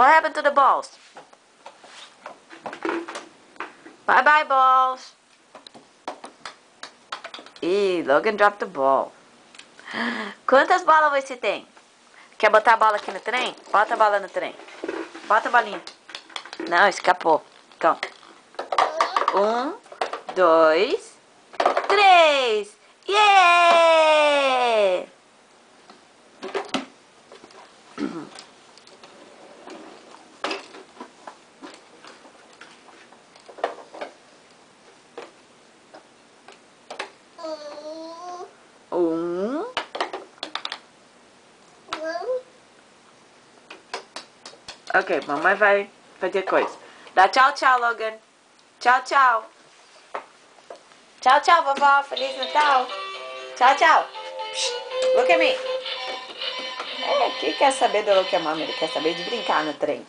What happened to the balls? Bye bye, balls. Ih, Logan dropped the ball. Quantas bolas você tem? Quer botar a bola aqui no trem? Bota a bola no trem. Bota a bolinha. Não, escapou. Então. 1, 2, 3. Yeah! Ok, mamãe vai fazer coisa. Dá tchau, tchau, Logan. Tchau, tchau. Tchau, tchau, vovó. Feliz Natal. Tchau, tchau. Psst, look at me. É, que quer saber do Look at Mom? Ele quer saber de brincar no trem.